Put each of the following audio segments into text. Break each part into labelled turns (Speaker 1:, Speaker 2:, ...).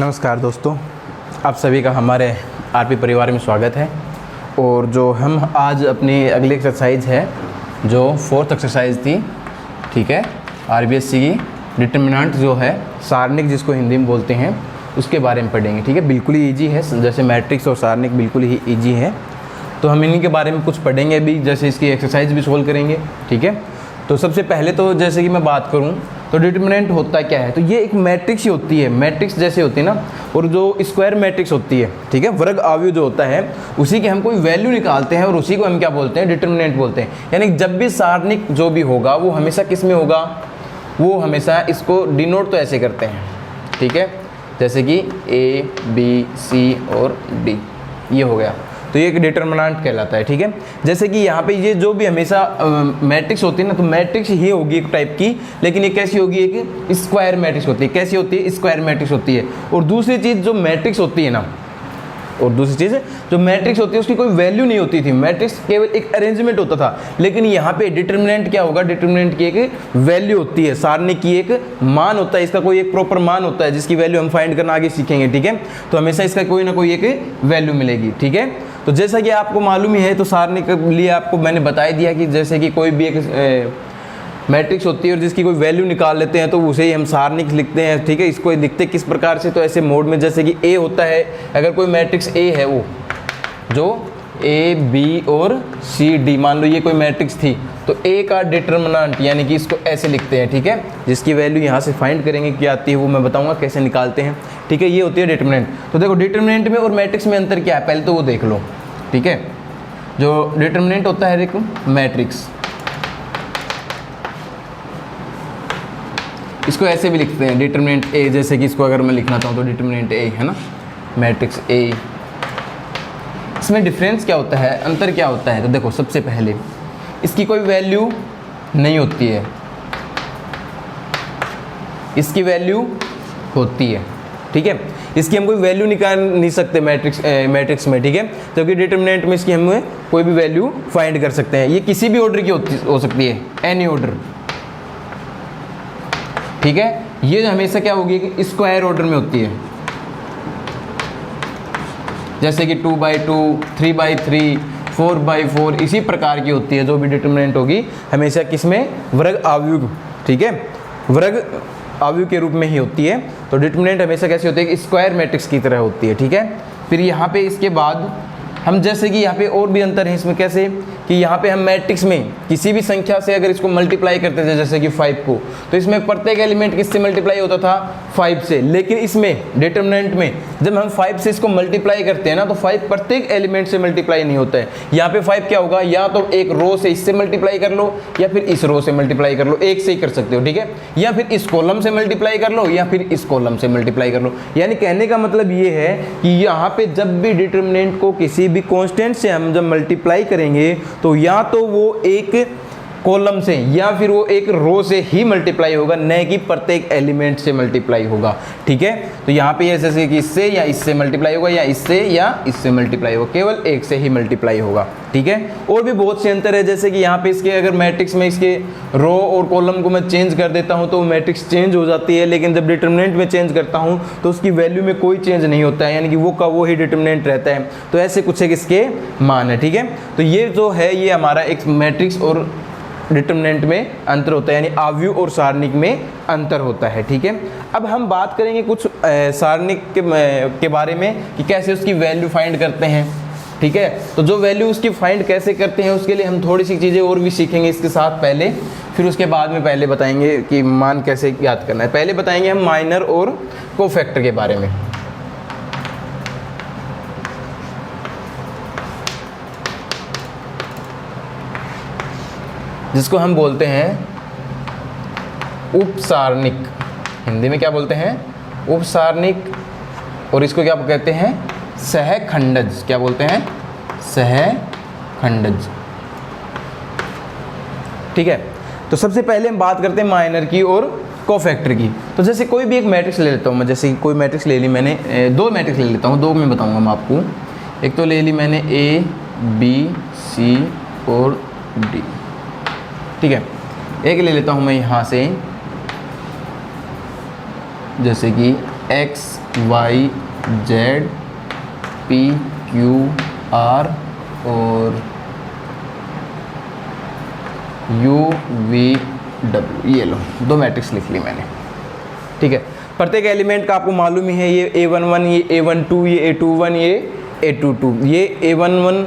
Speaker 1: नमस्कार दोस्तों, आप सभी का हमारे आरपी परिवार में स्वागत है। और जो हम आज अपनी अगली एक्सरसाइज है जो फोर्थ एक्सरसाइज थी, ठीक है, आरबीएससी की डिटर्मिनेंट जो है सारणिक जिसको हिंदी में बोलते हैं उसके बारे में पढ़ेंगे। ठीक है, बिल्कुल ही ईजी है, जैसे मैट्रिक्स और सारणिक बिल्कुल ही ईजी है। तो हम इन्हीं के बारे में कुछ पढ़ेंगे अभी, जैसे इसकी एक्सरसाइज भी सोल्व करेंगे। ठीक है, तो सबसे पहले तो जैसे कि मैं बात करूं तो डिटर्मिनेंट होता क्या है, तो ये एक मैट्रिक्स ही होती है, मैट्रिक्स जैसे होती है ना, और जो स्क्वायर मैट्रिक्स होती है, ठीक है, वर्ग आव्यूह जो होता है उसी की हम कोई वैल्यू निकालते हैं और उसी को हम क्या बोलते हैं, डिटर्मिनेंट बोलते हैं। यानी जब भी सारणिक जो भी होगा वो हमेशा किस में होगा, वो हमेशा इसको डिनोट तो ऐसे करते हैं, ठीक है, जैसे कि ए बी सी और डी, ये हो गया, तो ये एक डिटर्मिनेंट कहलाता है। ठीक है, जैसे कि यहाँ पे ये जो भी हमेशा मैट्रिक्स होती है ना, तो मैट्रिक्स ही होगी एक टाइप की, लेकिन ये कैसी होगी, एक स्क्वायर मैट्रिक्स होती है। कैसी होती है, स्क्वायर मैट्रिक्स होती है। और दूसरी चीज़ जो मैट्रिक्स होती है ना, और दूसरी चीज़ जो मैट्रिक्स होती है उसकी कोई वैल्यू नहीं होती थी, मैट्रिक्स केवल एक अरेंजमेंट होता था। लेकिन यहाँ पे डिटर्मिनेंट क्या होगा, डिटर्मिनेंट की एक वैल्यू होती है, सारणी की एक मान होता है, इसका कोई एक प्रॉपर मान होता है जिसकी वैल्यू हम फाइंड करना आगे सीखेंगे। ठीक है, तो हमेशा इसका कोई ना कोई एक वैल्यू मिलेगी। ठीक है, तो जैसा कि आपको मालूम ही है, तो सारणी के लिए आपको मैंने बता दिया कि जैसे कि कोई भी एक मैट्रिक्स होती है और जिसकी कोई वैल्यू निकाल लेते हैं तो उसे ही हम सारणिक लिखते हैं। ठीक है, इसको लिखते किस प्रकार से, तो ऐसे मोड में, जैसे कि ए होता है, अगर कोई मैट्रिक्स ए है, वो जो ए बी और सी डी, मान लो ये कोई मैट्रिक्स थी, तो ए का डिटर्मिनेंट यानी कि इसको ऐसे लिखते हैं। ठीक है, जिसकी वैल्यू यहाँ से फाइंड करेंगे क्या आती है वो मैं बताऊंगा कैसे निकालते हैं। ठीक है, ये होती है डिटर्मिनेंट। तो देखो डिटर्मिनेंट में और मैट्रिक्स में अंतर क्या है, पहले तो वो देख लो। ठीक है, जो डिटर्मिनेंट होता है एक मैट्रिक्स, इसको ऐसे भी लिखते हैं डिटर्मिनेंट ए, जैसे कि इसको अगर मैं लिखना चाहूँ तो डिटर्मिनेंट ए है ना, मैट्रिक्स ए। इसमें डिफरेंस क्या होता है, अंतर क्या होता है, तो देखो सबसे पहले इसकी कोई वैल्यू नहीं होती है, इसकी वैल्यू होती है। ठीक है, इसकी हम कोई वैल्यू निकाल नहीं सकते मैट्रिक्स में। ठीक है, जबकि डिटर्मिनेंट में इसकी हम कोई भी वैल्यू फाइंड कर सकते हैं। ये किसी भी ऑर्डर की हो सकती है, एनी ऑर्डर। ठीक है, ये हमेशा क्या होगी कि स्क्वायर ऑर्डर में होती है, जैसे कि 2/2, 3/3, 4/4, इसी प्रकार की होती है। जो भी डिटर्मिनेंट होगी हमेशा किसमें, वर्ग आव्यूह, ठीक है, वर्ग आव्यूह के रूप में ही होती है। तो डिटर्मिनेंट हमेशा कैसी होती है कि स्क्वायर मैट्रिक्स की तरह होती है। ठीक है, फिर यहाँ पे इसके बाद हम जैसे कि यहाँ पे और भी अंतर है इसमें, कैसे कि यहाँ पे हम मैट्रिक्स में किसी भी संख्या से अगर इसको मल्टीप्लाई करते थे, जैसे कि 5 को, तो इसमें प्रत्येक एलिमेंट किससे मल्टीप्लाई होता था, 5 से। लेकिन इसमें डिटर्मिनेंट में जब हम 5 से इसको मल्टीप्लाई करते हैं ना, तो 5 प्रत्येक एलिमेंट से मल्टीप्लाई नहीं होता है। यहाँ पे 5 क्या होगा, या तो एक रो से इससे मल्टीप्लाई कर लो, या फिर इस रो से मल्टीप्लाई कर लो, एक से ही कर सकते हो। ठीक है, या फिर इस कॉलम से मल्टीप्लाई कर लो, या फिर इस कॉलम से मल्टीप्लाई कर लो। यानी कहने का मतलब ये है कि यहाँ पे जब भी डिटर्मिनेंट को किसी भी कांस्टेंट से हम जब मल्टीप्लाई करेंगे, तो या तो वो एक कॉलम से या फिर वो एक रो से ही मल्टीप्लाई होगा, न कि प्रत्येक एलिमेंट से मल्टीप्लाई होगा। ठीक है, तो यहाँ पे जैसे कि इससे या इससे मल्टीप्लाई होगा, या इससे या इससे मल्टीप्लाई होगा, केवल एक से ही मल्टीप्लाई होगा। ठीक है, और भी बहुत से अंतर है, जैसे कि यहाँ पे इसके अगर मैट्रिक्स में इसके रो और कॉलम को मैं चेंज कर देता हूँ तो मैट्रिक्स चेंज हो जाती है, लेकिन जब डिटर्मिनेंट में चेंज करता हूँ तो उसकी वैल्यू में कोई चेंज नहीं होता है, यानी कि वो का वो ही डिटर्मिनेंट रहता है। तो ऐसे कुछ एक इसके मान है। ठीक है, तो ये जो है ये हमारा एक मैट्रिक्स और डिटर्मिनेंट में अंतर होता है, यानी आव्यूह और सारणिक में अंतर होता है। ठीक है, अब हम बात करेंगे कुछ सारणिक के बारे में कि कैसे उसकी वैल्यू फाइंड करते हैं। ठीक है, तो जो वैल्यू उसकी फाइंड कैसे करते हैं उसके लिए हम थोड़ी सी चीज़ें और भी सीखेंगे इसके साथ पहले, फिर उसके बाद में पहले बताएंगे कि मान कैसे याद करना है। पहले बताएंगे हम माइनर और कोफैक्टर के बारे में। जिसको हम बोलते हैं उपसारणिक, हिंदी में क्या बोलते हैं, उपसारणिक, और इसको क्या कहते हैं, सहखंडज। क्या बोलते हैं, सहखंडज। ठीक है, तो सबसे पहले हम बात करते हैं माइनर की और कोफैक्टर की। तो जैसे कोई भी एक मैट्रिक्स ले लेता हूँ मैं, जैसे कोई मैट्रिक्स ले ली मैंने, दो मैट्रिक्स ले लेता हूँ, दो में बताऊँगा मैं आपको। एक तो ले ली मैंने ए बी सी और डी। ठीक है, एक ले लेता हूँ मैं यहाँ से, जैसे कि X Y Z P Q R और यू वी डब्ल्यू, ये लो 2 मैट्रिक्स लिख ली मैंने, ठीक है। प्रत्येक एलिमेंट का आपको मालूम ही है, ये A11, ये A12, ये A21, ये A22, ये A11,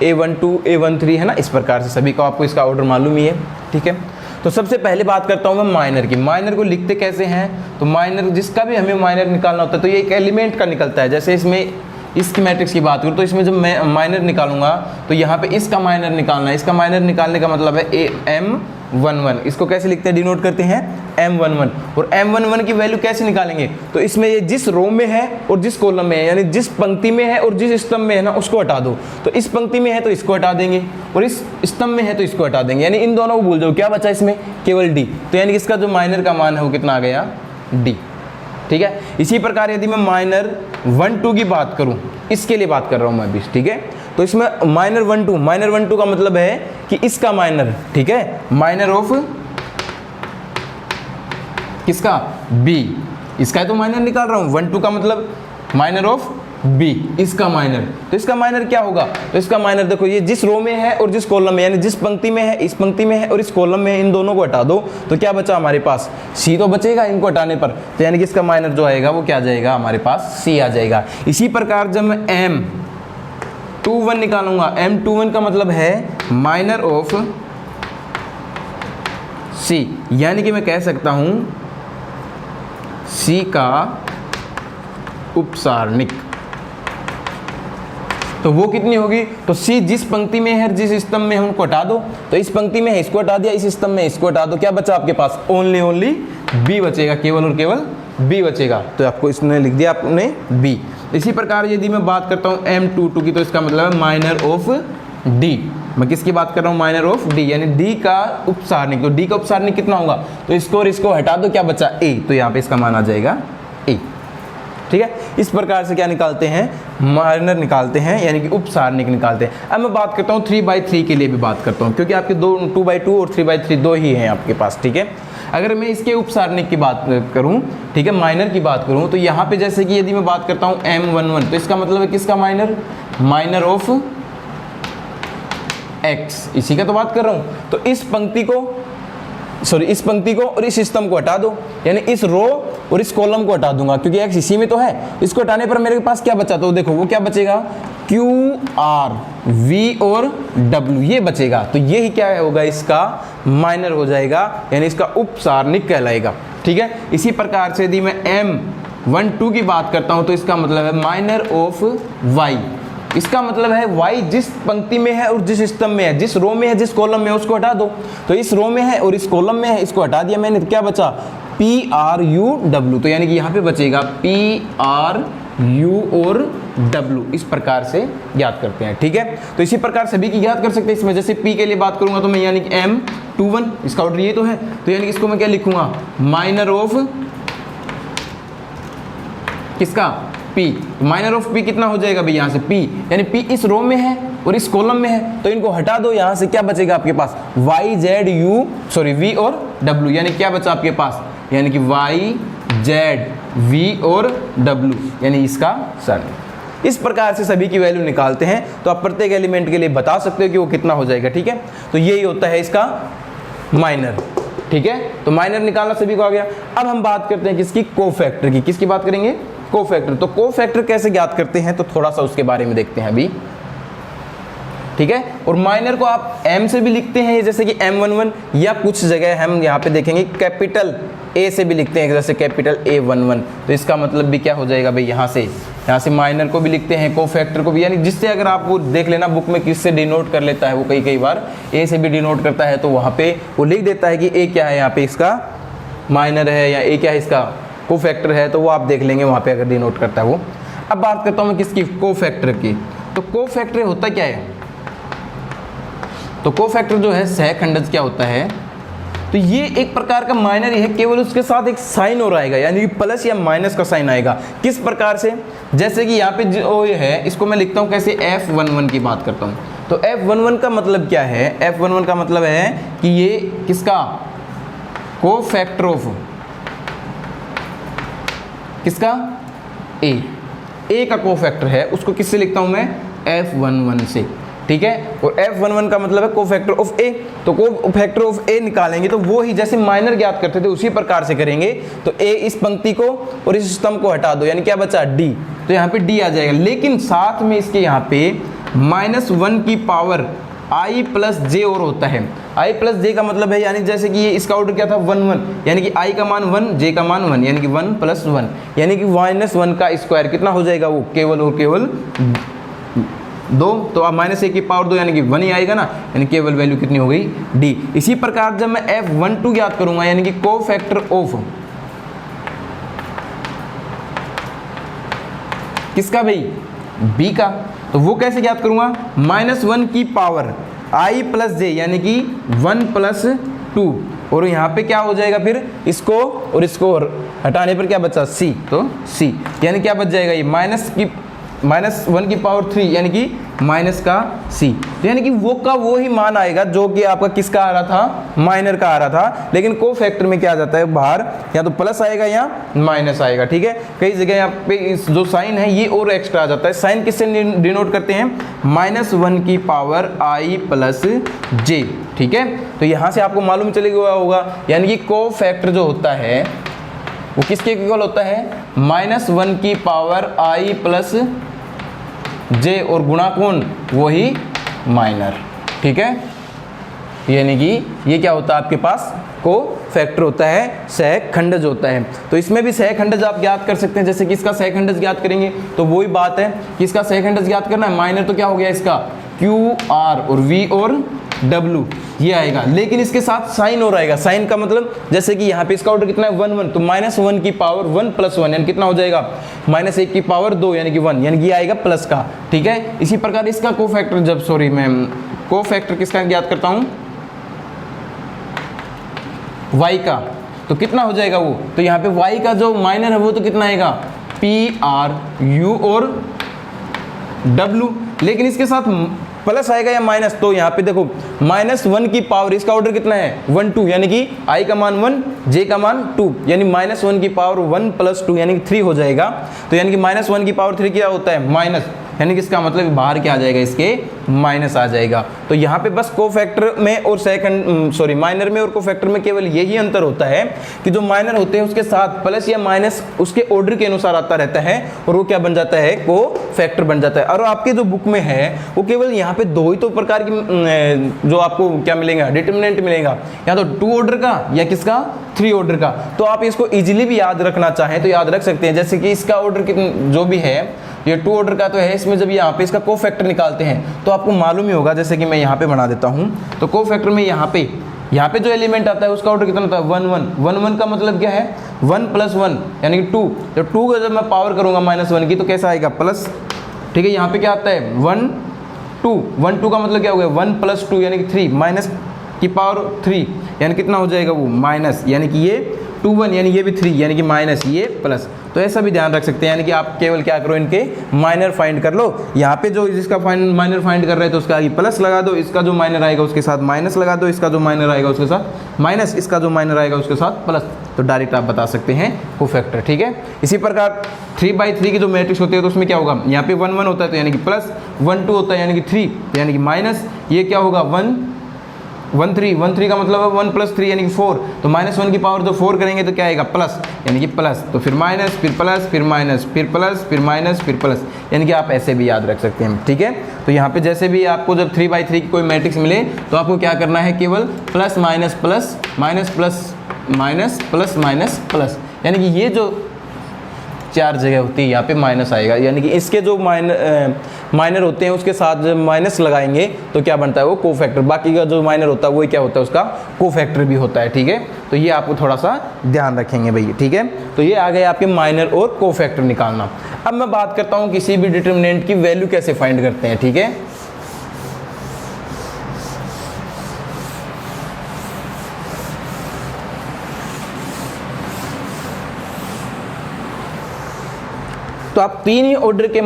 Speaker 1: A12, A13 है ना, इस प्रकार से सभी को आपको इसका ऑर्डर मालूम ही है, ठीक है। तो सबसे पहले बात करता हूँ मैं माइनर की। माइनर को लिखते कैसे हैं, तो माइनर जिसका भी हमें माइनर निकालना होता है तो ये एक एलिमेंट का निकलता है। जैसे इसमें इसकी मैट्रिक्स की बात करूँ तो इसमें जब मैं माइनर निकालूंगा तो यहाँ पे इसका माइनर निकालना है। इसका माइनर निकालने का मतलब है M11, इसको कैसे लिखते हैं, डिनोट करते हैं M11। और M11 की वैल्यू कैसे निकालेंगे, तो इसमें ये जिस रो में है और जिस कॉलम में है, यानी जिस पंक्ति में है और जिस स्तंभ में है ना, उसको हटा दो। तो इस पंक्ति में है तो इसको हटा देंगे और इस स्तंभ में है तो इसको हटा देंगे, यानी इन दोनों को भूल जाओ। क्या बचा इसमें, केवल D। तो यानी इसका जो माइनर का मान है वो कितना आ गया, D, ठीक है। इसी प्रकार यदि मैं माइनर 1 2 की बात करूं, इसके लिए बात कर रहा हूं मैं अभी, ठीक है। तो इसमें माइनर 1 2 का मतलब है कि इसका माइनर, ठीक है, माइनर ऑफ किसका, B, इसका तो माइनर निकाल रहा हूं। 1 2 का मतलब माइनर ऑफ B, इसका माइनर। तो इसका माइनर क्या होगा, तो इसका माइनर देखो, ये जिस रो में है और जिस कॉलम में, यानी जिस पंक्ति में है, इस पंक्ति में है और इस कॉलम में है, इन दोनों को हटा दो तो क्या बचा हमारे पास, C तो बचेगा इनको हटाने पर। तो यानी कि इसका माइनर जो आएगा वो क्या जाएगा, हमारे पास C आ जाएगा। इसी प्रकार जब मैं M21 निकालूंगा, M21 का मतलब है माइनर ऑफ C, यानी कि मैं कह सकता हूं C का उपसारणिक। तो वो कितनी होगी, तो C जिस पंक्ति में है, जिस स्तंभ में है उनको हटा दो। तो इस पंक्ति में है इसको हटा दिया, इस स्तंभ में इसको हटा दो, क्या बचा आपके पास, ओनली B बचेगा, केवल और केवल B बचेगा। तो आपको इसने लिख दिया आपने B। इसी प्रकार यदि मैं बात करता हूँ M22 की, तो इसका मतलब है माइनर ऑफ D। मैं किसकी बात कर रहा हूँ, माइनर ऑफ D, यानी D का उपसारणिक। तो D का उपसारणिक कितना होगा, तो इसको और इसको हटा दो, क्या बचा A, तो यहाँ पे इसका मान आ जाएगा A, ठीक है। इस प्रकार से क्या निकालते हैं, माइनर निकालते हैं, यानी कि उपसारणिक निकालते हैं। अब मैं बात करता हूँ 3/3 के लिए भी बात करता हूँ, क्योंकि आपके 2/2 और 3/3 दो ही हैं आपके पास, ठीक है। अगर मैं इसके उपसारणिक की बात करूँ, ठीक है, माइनर की बात करूँ, तो यहाँ पे जैसे कि यदि मैं बात करता हूँ M11, तो इसका मतलब है किसका माइनर, माइनर ऑफ X, इसी का तो बात कर रहा हूँ। तो इस पंक्ति को और इस स्तंभ को हटा दो, यानी इस रो और इस कॉलम को हटा दूंगा, क्योंकि X इसी में तो है। इसको हटाने पर मेरे पास क्या बचा, तो देखो वो क्या बचेगा, Q R V और W, ये बचेगा। तो यही क्या होगा, इसका माइनर हो जाएगा, यानी इसका उपसारणिक कहलाएगा, ठीक है। इसी प्रकार से यदि मैं M12 की बात करता हूं, तो इसका मतलब है माइनर ऑफ Y। इसका मतलब है Y जिस पंक्ति में है और जिस स्तंभ में है, जिस रो में है, जिस कॉलम में है, उसको हटा दो। तो इस रो में है और इस कॉलम में है, इसको हटा दिया मैंने, तो क्या बचा, P R U W। तो यानी कि यहाँ पे बचेगा P R U और W, इस प्रकार से ज्ञात करते हैं, ठीक है। तो इसी प्रकार सभी की ज्ञात कर सकते हैं। इसमें जैसे P के लिए बात करूंगा तो मैं यानी कि M21, इसका ऑर्डर ये तो है, तो यानी कि इसको मैं क्या लिखूंगा, माइनर ऑफ किसका, P। माइनर ऑफ P कितना हो जाएगा भाई, यहाँ से P, यानी P इस रो में है और इस कॉलम में है, तो इनको हटा दो, यहाँ से क्या बचेगा आपके पास, V और W, यानी क्या बचा आपके पास, यानी कि Y Z V और W, यानी इसका सारणिक। इस प्रकार से सभी की वैल्यू निकालते हैं। तो आप प्रत्येक एलिमेंट के लिए बता सकते हो कि वो कितना हो जाएगा, ठीक है। तो यही होता है इसका माइनर, ठीक है। तो माइनर निकालना सभी को आ गया। अब हम बात करते हैं किसकी, कोफैक्टर की। किसकी बात करेंगे, कोफैक्टर। तो कोफैक्टर कैसे ज्ञात करते हैं, तो थोड़ा सा उसके बारे में देखते हैं अभी, ठीक है। और माइनर को आप M से भी लिखते हैं, जैसे कि M11, या कुछ जगह हम यहाँ पे देखेंगे कैपिटल A से भी लिखते हैं, जैसे कैपिटल A11। तो इसका मतलब भी क्या हो जाएगा भाई, यहाँ से माइनर को भी लिखते हैं, कोफैक्टर को भी, यानी जिससे अगर आप वो देख लेना बुक में किससे डिनोट कर लेता है वो, कई बार A से भी डिनोट करता है, तो वहाँ पे वो लिख देता है कि A क्या है, यहाँ पे इसका माइनर है, या A क्या है इसका कोफैक्टर है, तो वो आप देख लेंगे वहाँ पे अगर डिनोट करता है वो। अब बात करता हूँ मैं किसकी, कोफैक्टर की। तो कोफैक्टर होता क्या है, तो कोफैक्टर जो है सहखंडज क्या होता है, तो ये एक प्रकार का माइनर ही है, केवल उसके साथ एक साइन और आएगा, यानी कि प्लस या माइनस का साइन आएगा। किस प्रकार से, जैसे कि यहाँ पे जो ये है, इसको मैं लिखता हूँ कैसे, F11 की बात करता हूँ। तो F11 का मतलब क्या है, F11 का मतलब है कि ये किसका, कोफैक्टर ऑफ किसका, ए का कोफैक्टर है उसको किससे लिखता हूँ मैं, F11 से, ठीक है। और F11 का मतलब है कोफैक्टर ऑफ ए, तो कोफैक्टर ऑफ ए निकालेंगे तो वो ही जैसे माइनर ज्ञात करते थे उसी प्रकार से करेंगे। तो ए इस पंक्ति को और इस स्तंभ को हटा दो, यानी क्या बचा, डी, तो यहाँ पे डी आ जाएगा। लेकिन साथ में इसके यहाँ पे -1 की पावर i प्लस जे और होता है। i प्लस जे का मतलब है, यानी जैसे कि ये इसका ऑर्डर क्या था 1 1, यानी कि i का मान 1, j का मान 1, यानी कि 1 + 1, यानी कि -1 का स्क्वायर कितना हो जाएगा, वो केवल और केवल 2। तो अब -1 की पावर 2 यानी कि 1 ही आएगा ना, यानी केवल वैल्यू कितनी हो गई, d। इसी प्रकार जब मैं F12 ज्ञात करूंगा, यानी कि कोफैक्टर ऑफ किसका भाई, b का, तो वो कैसे ज्ञात करूंगा, -1 की पावर i प्लस जे, यानी कि 1 + 2, और यहाँ पे क्या हो जाएगा फिर, इसको और इसको हटाने पर क्या बचा, c, तो c, यानी क्या बच जाएगा, ये -1 की पावर 3, यानी कि माइनस का c, तो यानी कि वो का वो ही मान आएगा जो कि आपका किसका आ रहा था, माइनर का आ रहा था। लेकिन कोफैक्टर में क्या आ जाता है, बाहर या तो प्लस आएगा या माइनस आएगा, ठीक है। कई जगह यहाँ पे इस जो साइन है ये और एक्स्ट्रा आ जाता है। साइन किससे डिनोट करते हैं, -1 की पावर i प्लस जे, ठीक है। तो यहाँ से आपको मालूम चले गया होगा, यानी कि कोफैक्टर जो होता है वो किसके इक्वल होता है, -1 की पावर i प्लस जे, और गुणा कौन, वही माइनर, ठीक है। यानी कि ये क्या होता है आपके पास, कोफैक्टर होता है, सहखंडज होता है। तो इसमें भी सहखंडज आप ज्ञात कर सकते हैं, जैसे कि इसका सहखंडज ज्ञात करेंगे तो वही बात है कि इसका सहखंडज ज्ञात करना है। माइनर तो क्या हो गया इसका, QR और V और W ये आएगा, लेकिन इसके साथ साइन और आएगा। साइन का मतलब जैसे कि यहाँ पे इसका ऑर्डर कितना है 1 1, तो -1 की पावर 1 + 1 यानी कितना हो जाएगा, -1 की पावर 2 यानी कि 1, यानी कि ये आएगा प्लस का, ठीक है। इसी प्रकार इसका कोफैक्टर कोफैक्टर किसका ज्ञात करता हूँ, y का, तो कितना हो जाएगा वो, तो यहाँ पे y का जो माइनर है वो तो कितना आएगा, PR U और W, लेकिन इसके साथ प्लस आएगा या माइनस, तो यहाँ पे देखो -1 की पावर, इसका ऑर्डर कितना है 1 2, यानी कि i का मान 1, j का मान 2, यानी -1 की पावर 1 + 2 यानी कि 3 हो जाएगा। तो यानी कि -1 की पावर 3 क्या होता है, माइनस, यानी कि इसका मतलब बाहर क्या आ जाएगा, इसके माइनस आ जाएगा। तो यहाँ पे बस कोफैक्टर में और माइनर में और कोफैक्टर में केवल यही अंतर होता है कि जो माइनर होते हैं उसके साथ प्लस या माइनस उसके ऑर्डर के अनुसार आता रहता है, और वो क्या बन जाता है, कोफैक्टर बन जाता है। और आपके जो बुक में है वो केवल यहाँ पे 2 ही तो प्रकार की जो आपको क्या मिलेगा, डिटर्मिनेंट मिलेगा, या तो 2 ऑर्डर का या किसका, 3 ऑर्डर का। तो आप इसको इजीली भी याद रखना चाहें तो याद रख सकते हैं, जैसे कि इसका ऑर्डर जो भी है ये 2 ऑर्डर का तो है, इसमें जब यहाँ पे इसका कोफैक्टर निकालते हैं तो आपको मालूम ही होगा, जैसे कि मैं यहाँ पे बना देता हूँ। तो कोफैक्टर में यहाँ पे जो एलिमेंट आता है उसका ऑर्डर कितना होता है, 1 1 1 1 का मतलब क्या है, 1 + 1 यानी कि 2। तो 2 का जब मैं पावर करूँगा -1 की तो कैसा आएगा, प्लस, ठीक है। यहाँ पे क्या आता है 1 2 1 2 का मतलब क्या हो गया, 1 + 2 यानी कि 3, माइनस की पावर 3 यानी कितना हो जाएगा वो, माइनस, यानी कि ये 2 1 यानी ये भी 3 यानी कि माइनस, ये प्लस। तो ऐसा भी ध्यान रख सकते हैं, यानी कि आप केवल क्या करो, इनके माइनर फाइंड कर लो। यहाँ पे जो जिसका माइनर फाइंड कर रहे हैं तो उसका आगे प्लस लगा दो, इसका जो माइनर आएगा उसके साथ माइनस लगा दो, इसका जो माइनर आएगा उसके साथ माइनस, इसका जो माइनर आएगा उसके साथ प्लस। तो डायरेक्ट आप बता सकते हैं कोफैक्टर, ठीक है। इसी प्रकार 3/3 की जो मैट्रिक्स होती है तो उसमें क्या होगा, यहाँ पे 1 1 होता है तो यानी कि प्लस, 1 2 होता है यानी कि 3 तो यानी कि माइनस, ये क्या होगा 1 1 3 का मतलब है 1 + 3 यानी कि 4, तो -1 की पावर जो 4 करेंगे तो क्या आएगा, प्लस, यानी कि प्लस, तो फिर माइनस, फिर प्लस, फिर माइनस, फिर प्लस, फिर माइनस, फिर प्लस, यानी कि आप ऐसे भी याद रख सकते हैं, ठीक है। तो यहाँ पे जैसे भी आपको जब 3/3 की कोई मैट्रिक्स मिले तो आपको क्या करना है, केवल plus minus plus minus plus minus plus minus plus, यानी कि ये जो 4 जगह होती है यहाँ पे माइनस आएगा, यानी कि इसके जो माइनर होते हैं उसके साथ जब माइनस लगाएंगे तो क्या बनता है, वो कोफैक्टर। बाकी का जो माइनर होता है वही क्या होता है, उसका कोफैक्टर भी होता है, ठीक है। तो ये आपको थोड़ा सा ध्यान रखेंगे भैया, ठीक है। तो ये आ गए आपके माइनर और कोफैक्टर निकालना। अब मैं बात करता हूँ किसी भी डिटर्मिनेंट की वैल्यू कैसे फाइंड करते हैं, ठीक है। तो आप 3 ही ऑर्डर के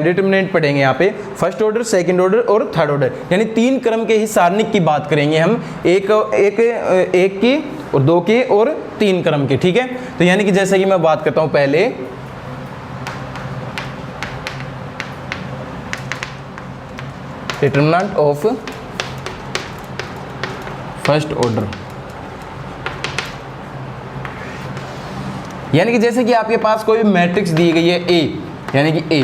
Speaker 1: डिटर्मिनेंट पढ़ेंगे यहाँ पे, फर्स्ट ऑर्डर, सेकंड ऑर्डर और थर्ड ऑर्डर, यानी 3 क्रम के ही सारणिक की बात करेंगे हम, एक की और 2 के और 3 क्रम के, ठीक है। तो यानी कि जैसे कि मैं बात करता हूँ पहले डिटरमिनेंट ऑफ फर्स्ट ऑर्डर, यानी कि जैसे कि आपके पास कोई भी मैट्रिक्स दी गई है ए, यानी कि ए,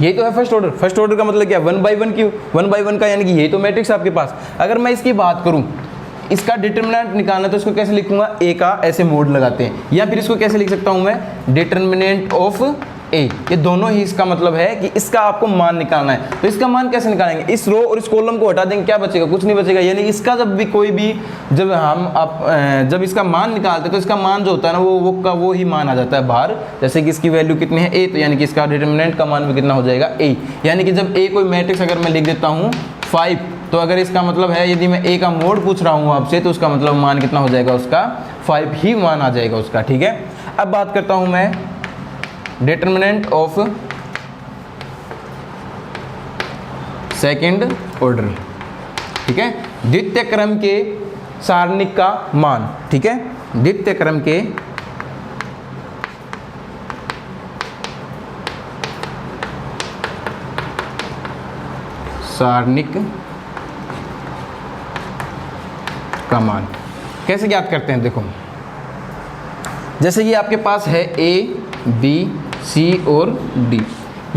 Speaker 1: यही तो है फर्स्ट ऑर्डर। फर्स्ट ऑर्डर का मतलब क्या, 1 बाई 1 क्यों, 1 बाई 1 का यानी कि यही तो मैट्रिक्स आपके पास। अगर मैं इसकी बात करूं, इसका डिटरमिनेंट निकालना तो इसको कैसे लिखूंगा, ए का ऐसे मोड लगाते हैं, या फिर इसको कैसे लिख सकता हूं मैं, डिटरमिनेंट ऑफ ए। ये दोनों ही इसका मतलब है कि इसका आपको मान निकालना है। तो इसका मान कैसे निकालेंगे, इस रो और इस कॉलम को हटा देंगे, क्या बचेगा, कुछ नहीं बचेगा। यानी इसका जब भी कोई भी जब इसका मान निकालते हैं तो इसका मान जो होता है ना वो ही मान आ जाता है बाहर। जैसे कि इसकी वैल्यू कितनी है, ए, तो यानी कि इसका डिटरमिनेंट का मान भी कितना हो जाएगा, ए। यानी कि जब ए कोई मैट्रिक्स अगर मैं लिख देता हूँ 5, तो अगर इसका मतलब है यदि मैं ए का मोड पूछ रहा हूँ आपसे, तो उसका मतलब मान कितना हो जाएगा, उसका 5 ही मान आ जाएगा उसका। ठीक है, अब बात करता हूँ मैं डिटरमिनेंट ऑफ सेकंड ऑर्डर। ठीक है, द्वितीय क्रम के सारणिक का मान। ठीक है, द्वितीय क्रम के सारणिक का मान कैसे ज्ञात करते हैं, देखो जैसे कि आपके पास है ए, बी, सी और डी।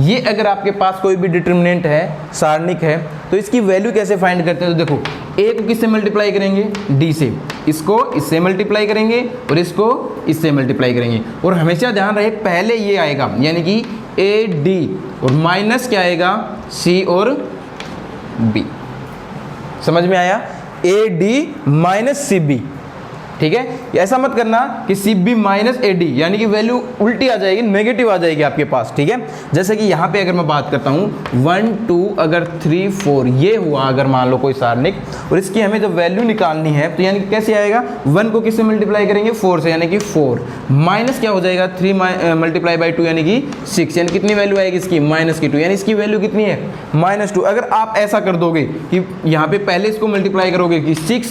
Speaker 1: ये अगर आपके पास कोई भी डिटरमिनेंट है, सारणिक है, तो इसकी वैल्यू कैसे फाइंड करते हैं, तो देखो ए को किससे मल्टीप्लाई करेंगे, डी से, इसको इससे मल्टीप्लाई करेंगे और इसको इससे मल्टीप्लाई करेंगे। और हमेशा ध्यान रहे पहले ये आएगा, यानी कि ए डी, और माइनस क्या आएगा, सी और बी। समझ में आया, A D minus C B. ठीक है, ऐसा मत करना कि C B minus A D, यानी कि वैल्यू उल्टी आ जाएगी, नेगेटिव आ जाएगी आपके पास। ठीक है, जैसे कि यहाँ पे अगर मैं बात करता हूँ 1 2 अगर 3 4 ये हुआ, अगर मान लो कोई सारणिक, और इसकी हमें जब वैल्यू निकालनी है तो यानी कि कैसे आएगा, 1 को किससे मल्टीप्लाई करेंगे, 4 से, यानी कि 4 माइनस क्या हो जाएगा, 3 मल्टीप्लाई बाई 2 यानी कि 6, यानी कितनी वैल्यू आएगी इसकी, माइनस की 2, यानी इसकी वैल्यू कितनी है, -2। अगर आप ऐसा कर दोगे कि यहाँ पे पहले इसको मल्टीप्लाई करोगे कि 6 -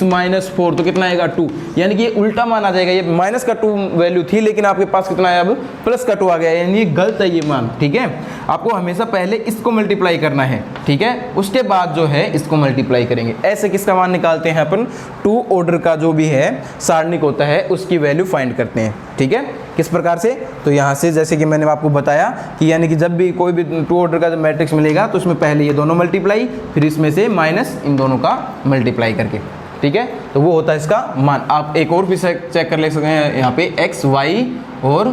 Speaker 1: 4 तो कितना आएगा 2, यानी ये उल्टा मान आ जाएगा। ये माइनस का 2 वैल्यू थी, लेकिन आपके पास कितना है अब, प्लस का 2 आ गया, यानी गलत है ये मान। ठीक है, आपको हमेशा पहले इसको मल्टीप्लाई करना है, ठीक है, उसके बाद जो है इसको मल्टीप्लाई करेंगे। ऐसे किसका मान निकालते हैं अपन, 2 ऑर्डर का जो भी है सारणिक होता है उसकी वैल्यू फाइंड करते हैं। ठीक है, किस प्रकार से, तो यहाँ से जैसे कि मैंने आपको बताया कि यानी कि जब भी कोई भी 2 ऑर्डर का जब मैट्रिक्स मिलेगा तो उसमें पहले ये दोनों मल्टीप्लाई, फिर इसमें से माइनस इन दोनों का मल्टीप्लाई करके। ठीक है, तो वो होता है इसका मान। आप एक और भी चेक कर ले सकते हैं यहाँ पे, एक्स, वाई और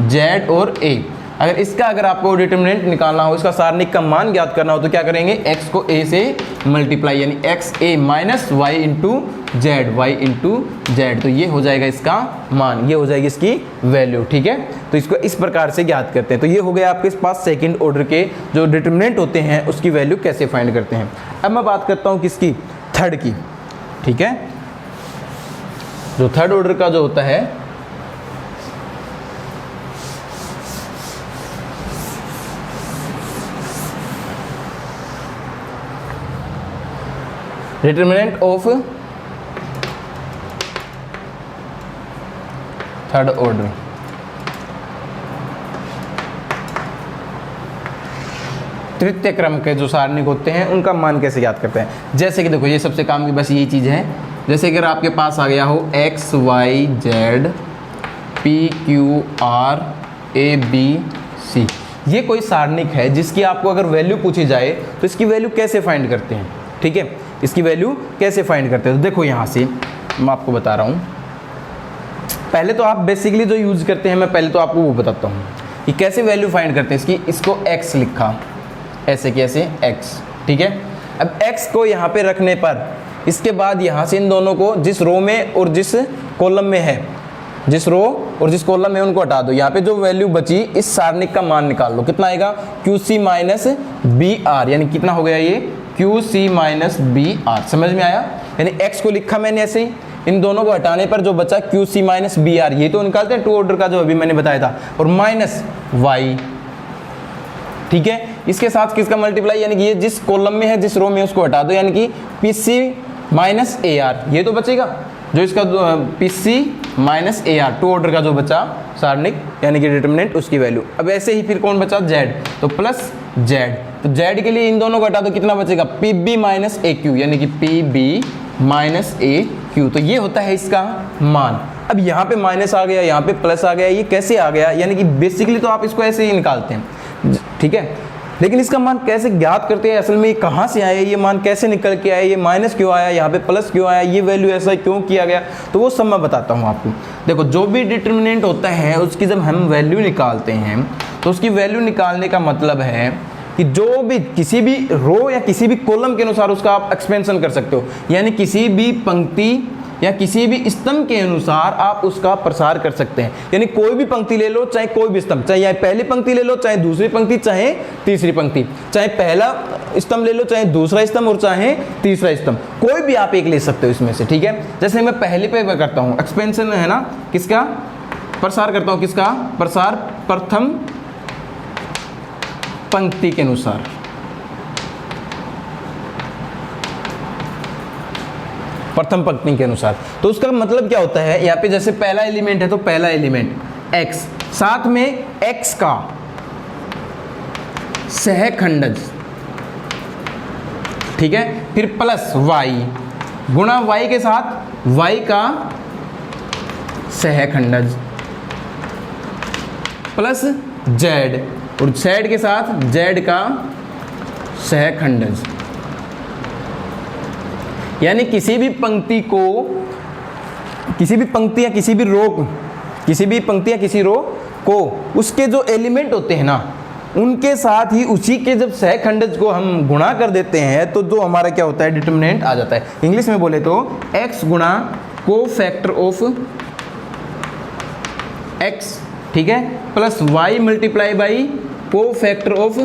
Speaker 1: जेड और ए। अगर आपको डिटरमिनेंट निकालना हो, इसका सारणिक का मान ज्ञात करना हो, तो क्या करेंगे, x को a से मल्टीप्लाई, यानी x a minus y into z, y into z, तो ये हो जाएगा इसका मान, ये हो जाएगी इसकी वैल्यू। ठीक है, तो इसको इस प्रकार से ज्ञात करते हैं। तो ये हो गया आपके पास सेकंड ऑर्डर के जो डिटरमिनेंट होते हैं उसकी वैल्यू कैसे फाइंड करते हैं। अब मैं बात करता हूँ किसकी, थर्ड की। ठीक है, जो थर्ड ऑर्डर का जो होता है, डिटरमिनेंट ऑफ थर्ड ऑर्डर, तृतीय क्रम के जो सारणिक होते हैं उनका मान कैसे ज्ञात करते हैं। जैसे कि देखो, ये सबसे काम की बस यही चीज़ है। जैसे अगर आपके पास आ गया हो x, Y, Z, P, Q, r, a, b, c, ये कोई सारणिक है जिसकी आपको अगर वैल्यू पूछी जाए तो इसकी वैल्यू कैसे फाइंड करते हैं। ठीक है, इसकी वैल्यू कैसे फाइंड करते हैं, तो देखो यहाँ से मैं आपको बता रहा हूँ। पहले तो आप बेसिकली जो यूज़ करते हैं, मैं पहले तो आपको वो बताता हूँ कि कैसे वैल्यू फाइंड करते हैं इसकी। इसको x लिखा, ऐसे कैसे x। ठीक है, अब x को यहाँ पे रखने पर इसके बाद यहाँ से इन दोनों को जिस रो में और जिस कॉलम में है, जिस रो और जिस कॉलम में उनको हटा दो। यहाँ पे जो वैल्यू बची इस सारणिक का मान निकाल लो, कितना आएगा, QC माइनस BR, यानी कितना हो गया ये QC माइनस BR। समझ में आया, यानी x को लिखा मैंने ऐसे ही, इन दोनों को हटाने पर जो बचा QC माइनस BR, ये तो निकालते हैं 2 ऑर्डर का जो अभी मैंने बताया था, और माइनस y। ठीक है, इसके साथ किसका मल्टीप्लाई, यानी कि ये जिस कॉलम में है जिस रो में उसको हटा दो, यानी कि PC माइनस AR, ये तो बचेगा जो इसका PC minus A R, 2 order का जो बचा सारणिक यानी कि डिटरमिनेंट उसकी वैल्यू। अब ऐसे ही फिर कौन बचा, जेड, तो प्लस जेड, तो जेड के लिए इन दोनों को हटा दो, कितना बचेगा, पी बी माइनस ए क्यू, यानी कि पी बी माइनस ए क्यू। तो ये होता है इसका मान। अब यहाँ पे माइनस आ गया, यहाँ पे प्लस आ गया, ये कैसे आ गया, यानी कि बेसिकली तो आप इसको ऐसे ही निकालते हैं, ठीक है, लेकिन इसका मान कैसे ज्ञात करते हैं, असल में ये कहाँ से आया, ये मान कैसे निकल के आया, ये माइनस क्यों आया, यहाँ पे प्लस क्यों आया, ये वैल्यू ऐसा क्यों किया गया, तो वो सब मैं बताता हूँ आपको। देखो, जो भी डिटरमिनेंट होता है उसकी जब हम वैल्यू निकालते हैं तो उसकी वैल्यू निकालने का मतलब है कि जो भी किसी भी रो या किसी भी कॉलम के अनुसार उसका आप एक्सपेंशन कर सकते हो, यानी किसी भी पंक्ति या किसी भी स्तंभ के अनुसार आप उसका प्रसार कर सकते हैं। यानी कोई भी पंक्ति ले लो, चाहे कोई भी स्तंभ, चाहे यहाँ पहली पंक्ति ले लो, चाहे दूसरी पंक्ति, चाहे तीसरी पंक्ति, चाहे पहला स्तंभ ले लो, चाहे दूसरा स्तंभ और चाहे तीसरा स्तंभ, कोई भी आप एक ले सकते हो इसमें से, ठीक है। जैसे मैं पहले पे करता हूँ एक्सपेंशन है ना, किसका प्रसार करता हूँ, किसका प्रसार, प्रथम पंक्ति के अनुसार, प्रथम पंक्ति के अनुसार। तो उसका मतलब क्या होता है, यहाँ पे जैसे पहला एलिमेंट है तो पहला एलिमेंट x, साथ में x का सहखंडज, ठीक है, फिर प्लस y गुणा y के साथ y का सहखंडज, प्लस z और z के साथ z का सहखंडज। यानी किसी भी पंक्ति को, किसी भी पंक्ति या किसी भी रो, किसी भी पंक्ति या किसी रो को उसके जो एलिमेंट होते हैं ना उनके साथ ही उसी के जब सहखंडज को हम गुणा कर देते हैं तो जो हमारा क्या होता है, डिटरमिनेंट आ जाता है। इंग्लिश में बोले तो x गुणा को फैक्टर ऑफ x, ठीक है, प्लस y मल्टीप्लाई बाई को factor of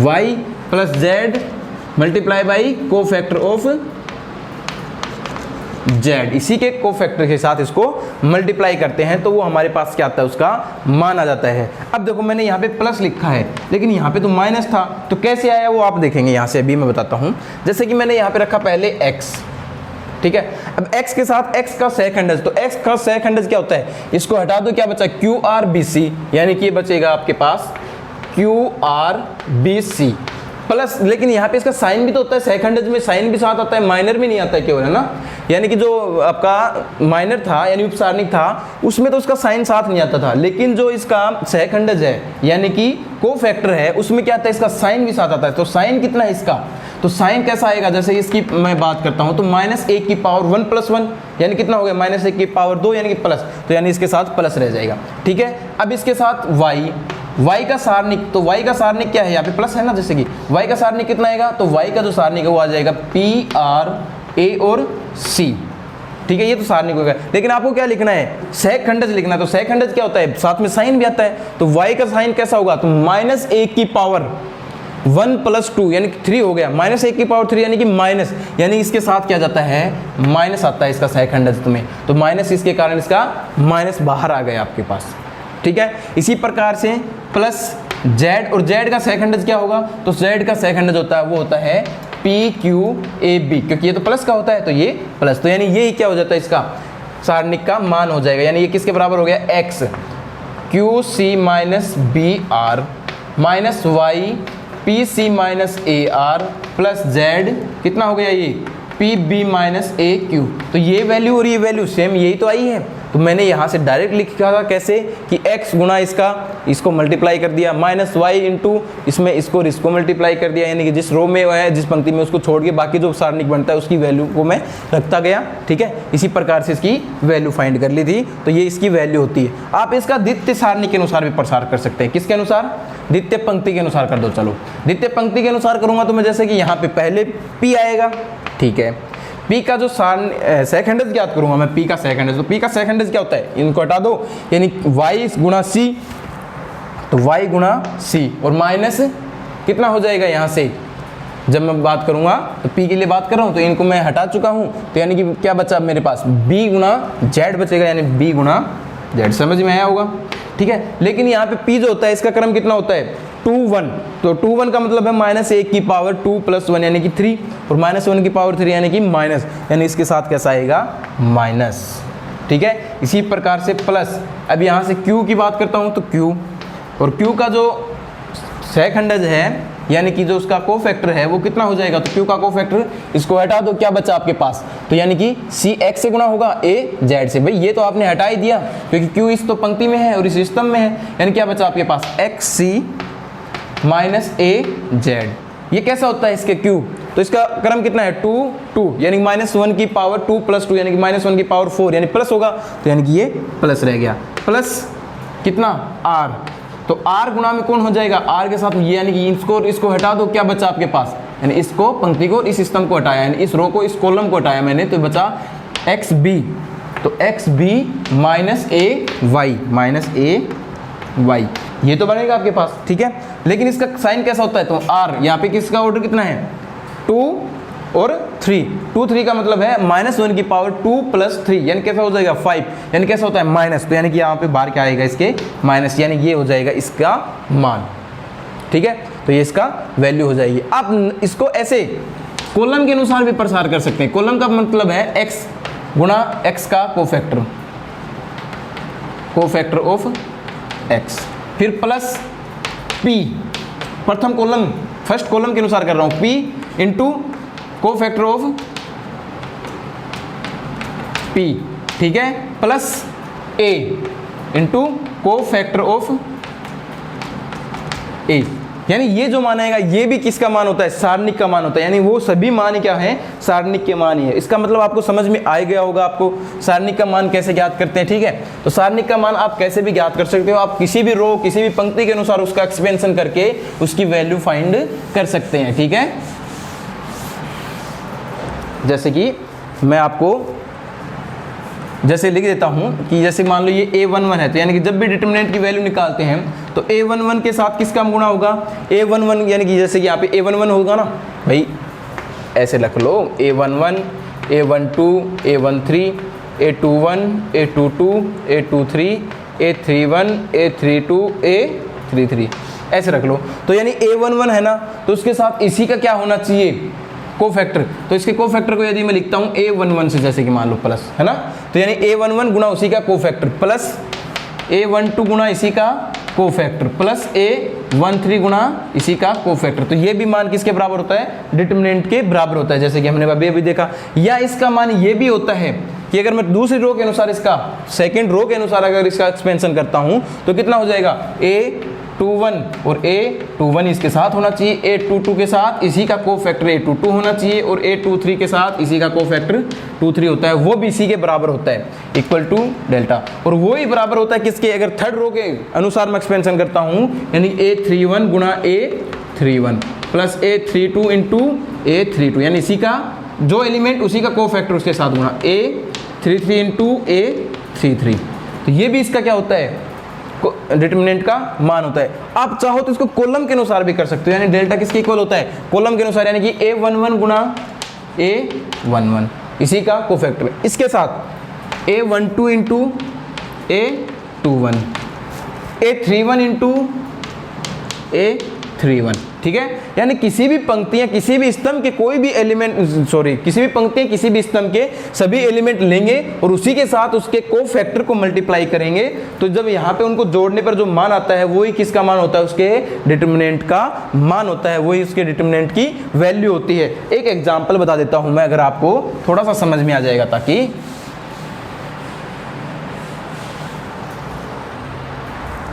Speaker 1: y plus z multiply by को फैक्टर ऑफ z, इसी के को फैक्टर के साथ इसको मल्टीप्लाई करते हैं तो वो हमारे पास क्या आता है, उसका मान आ जाता है। अब देखो मैंने यहाँ पे प्लस लिखा है लेकिन यहाँ पे तो माइनस था, तो कैसे आया वो आप देखेंगे, यहाँ से अभी मैं बताता हूँ। जैसे कि मैंने यहाँ पे रखा पहले x, ठीक है, अब x के साथ x का सहखंडज, तो x का सहखंडज क्या होता है, इसको हटा दो, क्या बचा, QRBC, यानी कि ये बचेगा आपके पास QRBC प्लस, लेकिन यहाँ पे इसका साइन भी तो होता है, सहखंडज में साइन भी साथ आता है, माइनर भी नहीं आता है केवल, है ना, यानी कि जो आपका माइनर था यानी उपसारणिक था उसमें तो उसका साइन साथ नहीं आता था, लेकिन जो इसका सहखंडज है यानी कि को फैक्टर है उसमें क्या आता है, इसका साइन भी साथ आता है। तो साइन कितना है इसका, तो साइन कैसा आएगा, जैसे इसकी मैं बात करता हूँ तो -1 की पावर 1 + 1 यानी कितना हो गया, -1 की पावर 2 यानी कि प्लस, तो यानी इसके साथ प्लस रह जाएगा, ठीक है। अब इसके साथ y का सारणिक, तो y का सारणिक क्या है, यहाँ पे प्लस है ना, जैसे कि y का सारणिक कितना आएगा, तो y का जो सारणिक है वो आ जाएगा P R A और C, ठीक है, ये तो सारणिक होगा। लेकिन आपको क्या लिखना है, सहखंडज लिखना है, तो सहखंडज क्या होता है, साथ में साइन भी आता है, तो y का साइन कैसा होगा, तो -1 की पावर 1 + 2 यानी कि 3 हो गया, -1 की पावर 3 यानी कि माइनस, यानी इसके साथ क्या जाता है, माइनस आता है इसका सहखंडज में, तो माइनस इसके कारण इसका माइनस बाहर आ गया आपके पास, ठीक है। इसी प्रकार से प्लस z, और z का सहखंडज क्या होगा, तो z का सहखंडज होता है वो होता है PQAB, क्योंकि ये तो प्लस का होता है तो ये प्लस, तो यानी ये क्या हो जाता है, इसका सारणिक का मान हो जाएगा, यानी ये किसके बराबर हो गया, x QC - BR minus y PC - AR plus z कितना हो गया, ये PB - AQ। तो ये वैल्यू और ये वैल्यू सेम यही तो आई है, तो मैंने यहाँ से डायरेक्ट लिखा था कैसे कि x गुणा इसको मल्टीप्लाई कर दिया, -y इंटू इसमें इसको और इसको मल्टीप्लाई कर दिया, यानी कि जिस रो में है जिस पंक्ति में उसको छोड़ के बाकी जो सारणिक बनता है उसकी वैल्यू को मैं रखता गया, ठीक है। इसी प्रकार से इसकी वैल्यू फाइंड कर ली थी, तो ये इसकी वैल्यू होती है। आप इसका द्वितीय सारणी के अनुसार भी प्रसार कर सकते हैं, किसके अनुसार, द्वितीय पंक्ति के अनुसार कर दो। चलो द्वितीय पंक्ति के अनुसार करूँगा तो मैं जैसे कि यहाँ पे पहले P आएगा, ठीक है, P का जो सहखंडज ज्ञात करूंगा मैं, P का सहखंडज, तो P का सहखंडज क्या होता है, इनको हटा दो, यानी y गुणा C, तो y गुणा C और माइनस कितना हो जाएगा यहाँ से, जब मैं बात करूंगा तो P के लिए बात कर रहा हूँ तो इनको मैं हटा चुका हूँ, तो यानी कि क्या बचा मेरे पास, B गुणा Z बचेगा, यानी B गुणा Z, समझ में आया होगा। ठीक है। लेकिन यहाँ पे p जो होता है इसका क्रम कितना होता है 2 1, तो 2 1 का मतलब है -1 की पावर 2 + 1 यानी कि 3, और -1 की पावर 3 यानी कि माइनस, यानी इसके साथ कैसा आएगा माइनस, ठीक है। इसी प्रकार से प्लस, अब यहाँ से q की बात करता हूँ तो q, और q का जो सहखंडज है यानी कि जो उसका कोफैक्टर है वो कितना हो जाएगा, तो q का कोफैक्टर, इसको हटा दो, क्या बचा आपके पास, तो यानी कि c x से गुना होगा a z से। भाई ये तो आपने हटा ही दिया क्योंकि q इस तो पंक्ति में है और इस स्तंभ में है, यानी क्या बचा आपके पास xc - a z। ये कैसा होता है इसके q, तो इसका क्रम कितना है 2 2, यानी -1 की पावर 2 + 2 यानी कि -1 की पावर 4 यानी प्लस होगा, तो यानी कि ये प्लस रह गया, प्लस कितना r, तो r गुणा में कौन हो जाएगा r के साथ ये, यानी कि इसको हटा दो, क्या बचा आपके पास, यानी इसको पंक्ति को इस स्तंभ को हटाया, यानी इस रो को इस कॉलम को हटाया मैंने, तो बचा xb, तो xb - a y, ये तो बनेगा आपके पास, ठीक है। लेकिन इसका साइन कैसा होता है, तो r यहाँ पे किसका ऑर्डर कितना है 2 और 3, 2 3 का मतलब है -1 की पावर 2 + 3 यानी कैसा हो जाएगा 5, यानी कैसा होता है माइनस, तो यानी कि यहाँ पे बाहर क्या आएगा इसके माइनस, यानी ये हो जाएगा इसका मान, ठीक है। तो ये इसका वैल्यू हो जाएगी। आप इसको ऐसे कॉलम के अनुसार भी प्रसार कर सकते हैं। कॉलम का मतलब है x गुणा x का कोफैक्टर ऑफ x, फिर प्लस p, प्रथम कॉलम फर्स्ट कॉलम के अनुसार कर रहा हूँ, p into cofactor of p, ठीक है, plus a into cofactor of a, यानी ये जो मान आएगा ये भी किसका मान होता है, सारणिक का मान होता है, यानी वो सभी मान क्या है, सारणिक के मान ही है। इसका मतलब आपको समझ में आ गया होगा आपको सारणिक का मान कैसे ज्ञात करते हैं, ठीक है। तो सारणिक का मान आप कैसे भी ज्ञात कर सकते हो, आप किसी भी रो किसी भी पंक्ति के अनुसार उसका एक्सपेंशन करके उसकी वैल्यू फाइंड कर सकते हैं, ठीक है। जैसे कि मैं आपको जैसे लिख देता हूं कि जैसे मान लो ये a11 है, तो यानी कि जब भी डिटरमिनेंट की वैल्यू निकालते हैं तो a11 के साथ किसका गुणा होगा, a11, यानी कि जैसे कि यहाँ पे a11 होगा ना भाई, ऐसे रख लो a11 a12 a13 a21 a22 a23 a31 a32 a33, ऐसे रख लो। तो यानी a11 है ना, तो उसके साथ इसी का क्या होना चाहिए, कोफैक्टर। तो इसके कोफैक्टर को यदि मैं लिखता हूं a11 से, जैसे कि मान लो प्लस है ना, तो यानी a11 गुणा उसी का कोफैक्टर प्लस a12 गुणा इसी का कोफैक्टर प्लस a13 गुणा इसी का कोफैक्टर। तो ये भी मान किसके बराबर होता है, डिटरमिनेंट के बराबर होता है, जैसे कि हमने अभी देखा। या इसका मान ये भी होता है कि अगर मैं दूसरी रो के अनुसार इसका सेकंड रो के अनुसार अगर इसका एक्सपेंशन करता हूं तो कितना हो जाएगा, a21 और a21 इसके साथ होना चाहिए, a22 के साथ इसी का कोफैक्टर a22 होना चाहिए, और a23 के साथ इसी का कोफैक्टर 23 होता है, वो भी इसी के बराबर होता है, इक्वल टू डेल्टा। और वो ही बराबर होता है किसके, अगर थर्ड रो के अनुसार मैं एक्सपेंशन करता हूँ, यानी a31 गुणा a31 plus a32 into a32, यानी इसी का जो एलिमेंट उसी का कोफैक्टर उसके साथ गुणा a33 इंटू a33। तो ये भी इसका क्या होता है, डिटरमिनेंट का मान होता है। आप चाहो तो इसको कॉलम के अनुसार भी कर सकते हो, यानी डेल्टा किसके इक्वल होता है, कॉलम के अनुसार, यानी कि a11 गुणा a11 इसी का कोफैक्टर, इसके साथ a12 into a21 a31 into a31, ठीक है। यानी किसी भी पंक्तियां किसी भी स्तंभ के कोई भी एलिमेंट, किसी भी पंक्तियां किसी भी स्तंभ के सभी एलिमेंट लेंगे और उसी के साथ उसके कोफैक्टर को मल्टीप्लाई करेंगे, तो जब यहाँ पे उनको जोड़ने पर जो मान आता है वही किसका मान होता है, उसके डिटरमिनेंट का मान होता है, वही उसके डिटरमिनेंट की वैल्यू होती है। एक एग्जाम्पल बता देता हूं मैं, अगर आपको थोड़ा सा समझ में आ जाएगा, ताकि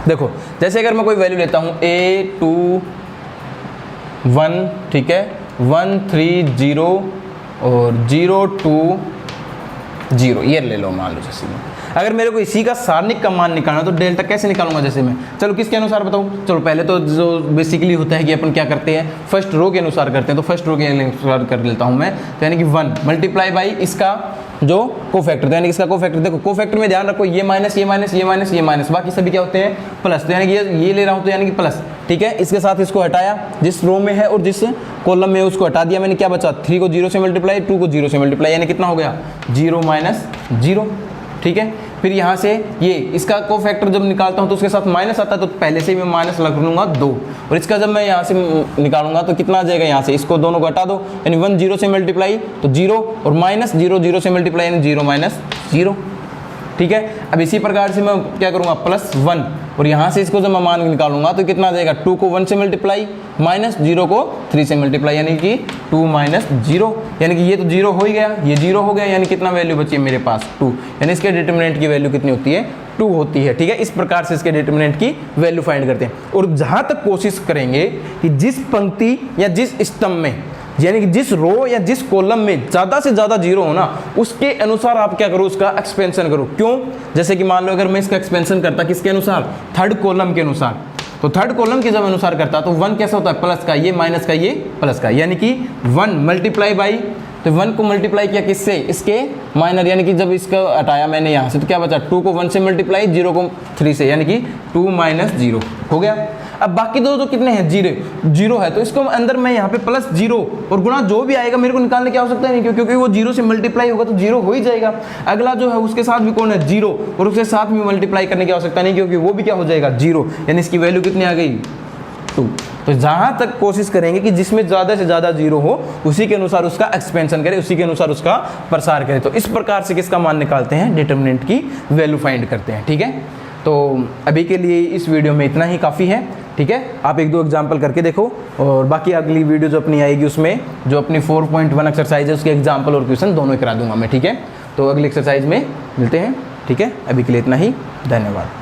Speaker 1: देखो जैसे अगर मैं कोई वैल्यू लेता हूं a21, ठीक है, 130 और 020, ये ले लो मान लो। जैसे में अगर मेरे को इसी का सारणिक का मान निकालना तो डेल्टा कैसे निकालूंगा, जैसे मैं, चलो किसके अनुसार बताऊं, चलो पहले तो जो बेसिकली होता है कि अपन क्या करते हैं, फर्स्ट रो के अनुसार करते हैं, तो फर्स्ट रो के अनुसार कर लेता हूं मैं, तो यानी कि 1 मल्टीप्लाई बाई इसका जो कोफैक्टर, तो यानी कि इसका कोफैक्टर, देखो कोफैक्टर में ध्यान रखो ये माइनस ये माइनस ये माइनस ये माइनस, बाकी सभी क्या होते हैं प्लस, तो यानी कि ये ले रहा हूं तो यानी कि प्लस, ठीक है। इसके साथ इसको हटाया, जिस रो में है और जिस कॉलम में उसको हटा दिया मैंने, क्या बचा, 3 को 0 से मल्टीप्लाई, 2 को 0 से मल्टीप्लाई, यानी कितना हो गया 0 - 0, ठीक है। फिर यहाँ से ये इसका कोफैक्टर जब निकालता हूँ तो उसके साथ माइनस आता है, तो पहले से ही मैं माइनस लग लूँगा 2, और इसका जब मैं यहाँ से निकालूंगा तो कितना आ जाएगा, यहाँ से इसको दोनों को हटा दो, यानी 1 0 से मल्टीप्लाई तो 0, और माइनस 0 0 से मल्टीप्लाई यानी 0 माइनस 0, ठीक है। अब इसी प्रकार से मैं क्या करूँगा, +1, और यहाँ से इसको जब मैं मान निकालूंगा तो कितना आ जाएगा, 2 को 1 से मल्टीप्लाई माइनस 0 को 3 से मल्टीप्लाई, यानी कि 2 माइनस 0, यानी कि ये तो 0 हो ही गया, ये 0 हो गया, यानी कितना वैल्यू बची है मेरे पास 2, यानी इसके डिटरमिनेंट की वैल्यू कितनी होती है, 2 होती है, ठीक है। इस प्रकार से इसके डिटरमिनेंट की वैल्यू फाइंड करते हैं। और जहाँ तक कोशिश करेंगे कि जिस पंक्ति या जिस स्तंभ में, यानी कि जिस रो या जिस कॉलम में ज़्यादा से ज़्यादा 0 हो ना, उसके अनुसार आप क्या करो, उसका एक्सपेंशन करो। क्यों, जैसे कि मान लो अगर मैं इसका एक्सपेंशन करता किसके अनुसार, थर्ड कॉलम के अनुसार, तो थर्ड कॉलम के जब अनुसार करता तो 1 कैसा होता है, प्लस का, ये माइनस का, ये प्लस का, यानी कि 1 मल्टीप्लाई बाई, तो 1 को मल्टीप्लाई किया किससे, इसके माइनर, यानी कि जब इसका हटाया मैंने यहाँ से तो क्या बचा, 2 को 1 से मल्टीप्लाई, 0 को 3 से, यानी कि 2 माइनस 0 हो गया। अब बाकी दो तो कितने हैं, 0 है, तो इसको अंदर मैं यहाँ पे +0 और गुणा जो भी आएगा मेरे को निकालने की आवश्यकता नहीं, क्योंकि वो 0 से मल्टीप्लाई होगा तो 0 हो ही जाएगा। अगला जो है उसके साथ भी कौन है, 0, और उसके साथ भी मल्टीप्लाई करने की आवश्यकता नहीं, क्योंकि वो भी क्या हो जाएगा, 0, यानी इसकी वैल्यू कितनी आ गई, 2। तो जहाँ तक कोशिश करेंगे कि जिसमें ज़्यादा से ज़्यादा 0 हो उसी के अनुसार उसका एक्सपेंशन करें, उसी के अनुसार उसका प्रसार करें। तो इस प्रकार से किसका मान निकालते हैं, डिटरमिनेंट की वैल्यू फाइंड करते हैं, ठीक है। तो अभी के लिए इस वीडियो में इतना ही काफ़ी है, ठीक है। आप 1-2 एग्जाम्पल करके देखो, और बाकी अगली वीडियो जो अपनी आएगी उसमें जो अपनी 4.1 एक्सरसाइज है उसके एग्जाम्पल और क्वेश्चन दोनों करा दूंगा मैं, ठीक है। तो अगली एक्सरसाइज में मिलते हैं, ठीक है। अभी के लिए इतना ही, धन्यवाद।